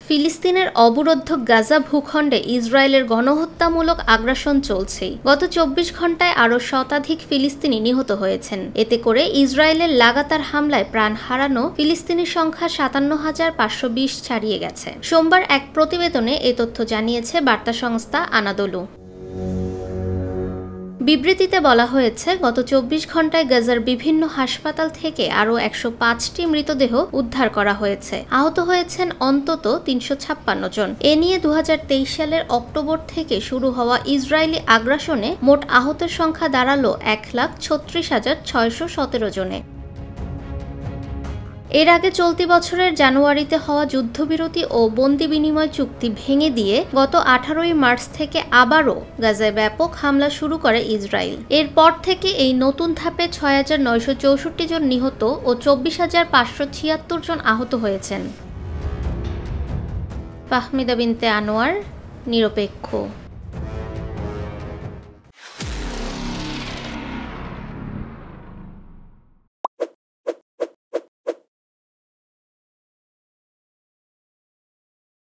ফিলিস্তিনের অবরুদ্ধ গাজা ভূখণ্ডে ইসরায়েলের গণহত্যামূলক আগ্রাসন চলছেই। গত ২৪ ঘণ্টায় আরও শতাধিক ফিলিস্তিনি নিহত হয়েছেন। এতে করে ইসরায়েলের লাগাতার হামলায় প্রাণ হারানো ফিলিস্তিনির সংখ্যা ৫৭,৫২০ ছাড়িয়ে গেছে। সোমবার এক প্রতিবেদনে এ তথ্য জানিয়েছে বার্তা সংস্থা আনাদোলু। বিবৃতিতে বলা হয়েছে, গত ২৪ ঘণ্টায় গাজার বিভিন্ন হাসপাতাল থেকে আরও ১০৫টি মৃতদেহ উদ্ধার করা হয়েছে। আহত হয়েছেন অন্তত ৩৫৬ জন। এ নিয়ে ২০২৩ সালের অক্টোবর থেকে শুরু হওয়া ইসরায়েলি আগ্রাসনে মোট আহতের সংখ্যা দাঁড়ালো ১,৩৬,৬১৭ জনে। এর আগে চলতি বছরের জানুয়ারিতে হওয়া যুদ্ধবিরতি ও বন্দি বিনিময় চুক্তি ভেঙে দিয়ে গত ১৮ই মার্চ থেকে আবারও গাজায় ব্যাপক হামলা শুরু করে ইসরায়েল। এরপর থেকে এই নতুন ধাপে ৬,৯৬৪ জন নিহত ও ২৪,৫৭৬ জন আহত হয়েছেন। ফাহমিদা বিনতে আনোয়ার, নিরপেক্ষ।